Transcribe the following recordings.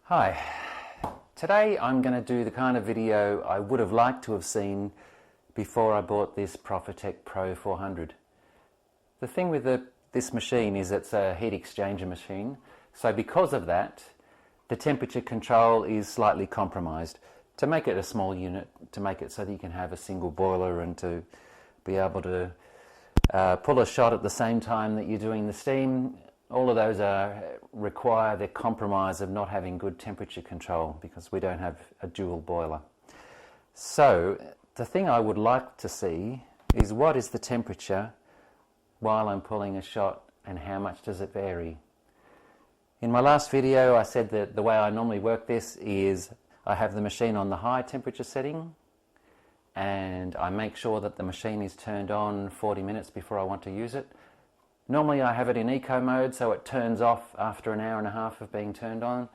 Hi, today I'm going to do the kind of video I would have liked to have seen before I bought this Profitec Pro 400. The thing with this machine is it's a heat exchanger machine, so because of that the temperature control is slightly compromised. To make it a small unit, to make it so that you can have a single boiler and to be able to pull a shot at the same time that you're doing the steam, all of those require the compromise of not having good temperature control because we don't have a dual boiler. So the thing I would like to see is what is the temperature while I'm pulling a shot and how much does it vary. In my last video I said that the way I normally work this is I have the machine on the high temperature setting and I make sure that the machine is turned on 40 minutes before I want to use it. Normally I have it in eco mode, so it turns off after an hour and a half of being turned on,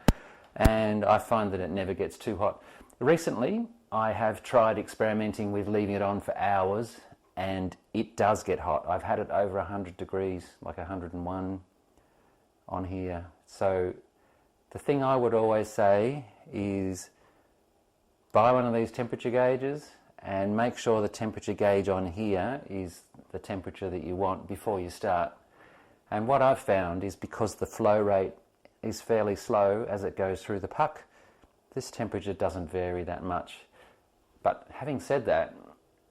and I find that it never gets too hot. Recently I have tried experimenting with leaving it on for hours and it does get hot. I've had it over 100 degrees, like 101 on here. So the thing I would always say is buy one of these temperature gauges and make sure the temperature gauge on here is the temperature that you want before you start. And what I've found is because the flow rate is fairly slow as it goes through the puck, this temperature doesn't vary that much. But having said that,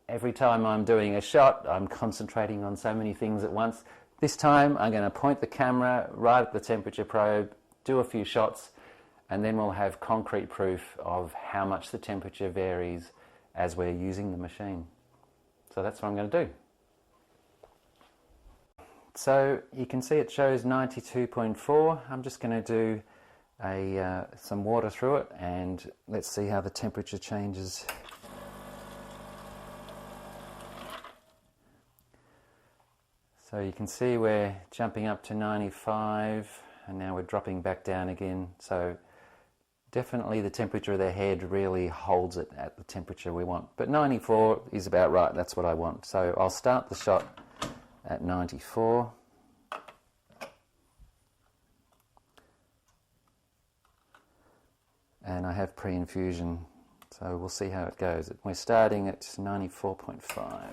every time I'm doing a shot, I'm concentrating on so many things at once. This time I'm going to point the camera right at the temperature probe, do a few shots, and then we'll have concrete proof of how much the temperature varies as we're using the machine. So that's what I'm going to do. So you can see it shows 92.4. I'm just going to do some water through it and let's see how the temperature changes. So you can see we're jumping up to 95 and now we're dropping back down again. So definitely the temperature of the head really holds it at the temperature we want. But 94 is about right, that's what I want. So I'll start the shot at 94. And I have pre-infusion, so we'll see how it goes. We're starting at 94.5.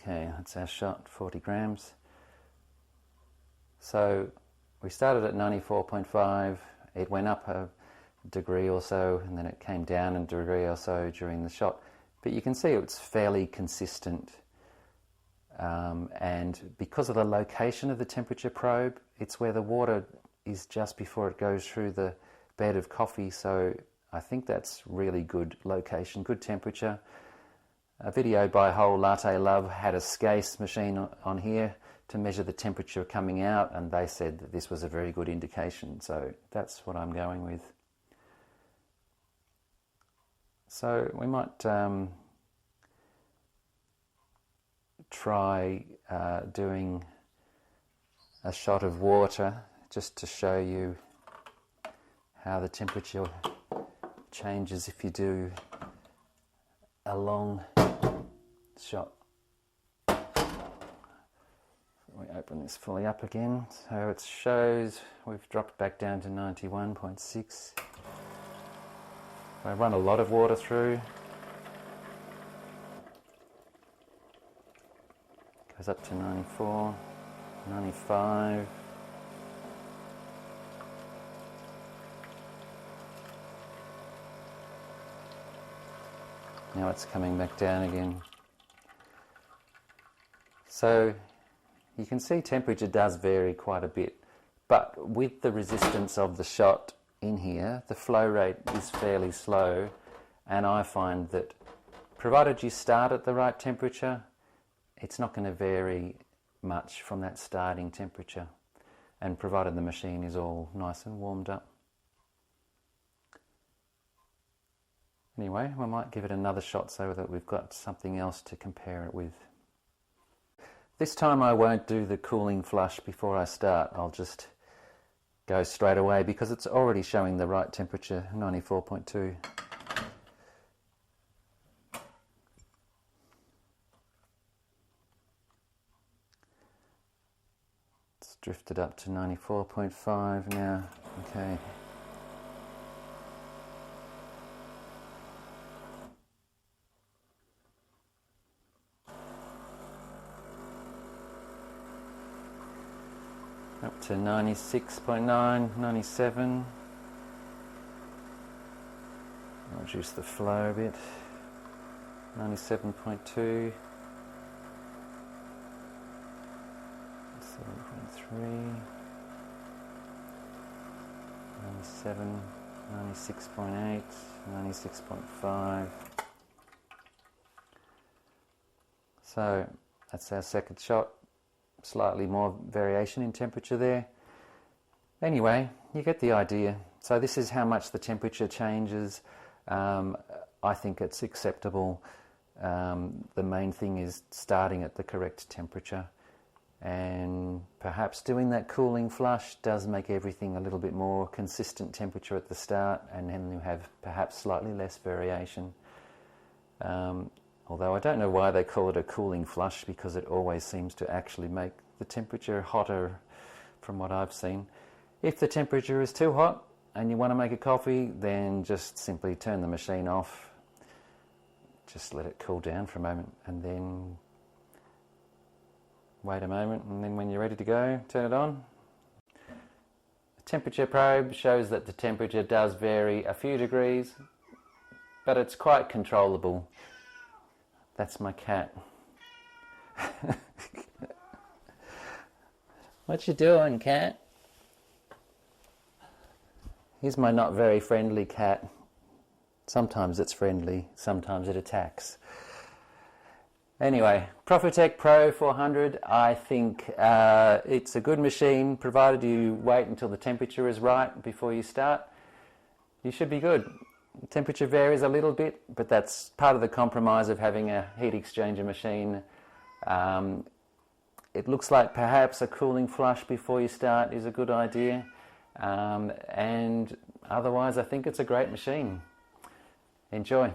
Okay, that's our shot, 40 grams. So we started at 94.5, it went up a degree or so, and then it came down a degree or so during the shot. But you can see it's fairly consistent. And because of the location of the temperature probe, it's where the water is just before it goes through the bed of coffee, so I think that's really good location, good temperature. A video by Whole Latte Love had a SCASE machine on here to measure the temperature coming out, and they said that this was a very good indication, so that's what I'm going with. So we might try doing a shot of water just to show you how the temperature changes if you do a long shot. We open this fully up again, so it shows we've dropped back down to 91.6. I run a lot of water through. Goes up to 94, 95. Now it's coming back down again. So you can see temperature does vary quite a bit, but with the resistance of the shot in here, the flow rate is fairly slow, and I find that provided you start at the right temperature, it's not going to vary much from that starting temperature, and provided the machine is all nice and warmed up. Anyway, we might give it another shot so that we've got something else to compare it with. This time I won't do the cooling flush before I start. I'll just go straight away because it's already showing the right temperature, 94.2. It's drifted up to 94.5 now. Okay. Up to 96.9, 97. I'll reduce the flow a bit. 97.2. 7.3. 97, 96.8, 96.5. So that's our second shot. Slightly more variation in temperature there. Anyway, you get the idea. So this is how much the temperature changes. I think it's acceptable. The main thing is starting at the correct temperature, and perhaps doing that cooling flush does make everything a little bit more consistent temperature at the start, and then you have perhaps slightly less variation. Although I don't know why they call it a cooling flush, because it always seems to actually make the temperature hotter from what I've seen. If the temperature is too hot and you want to make a coffee, then just simply turn the machine off. Just let it cool down for a moment and then wait a moment, and then when you're ready to go, turn it on. The temperature probe shows that the temperature does vary a few degrees, but it's quite controllable. That's my cat. What you doing, cat? Here's my not very friendly cat. Sometimes it's friendly, sometimes it attacks. Anyway, Profitec Pro 400, I think it's a good machine, provided you wait until the temperature is right before you start. You should be good. Temperature varies a little bit, but that's part of the compromise of having a heat exchanger machine. It looks like perhaps a cooling flush before you start is a good idea, and otherwise I think it's a great machine. Enjoy.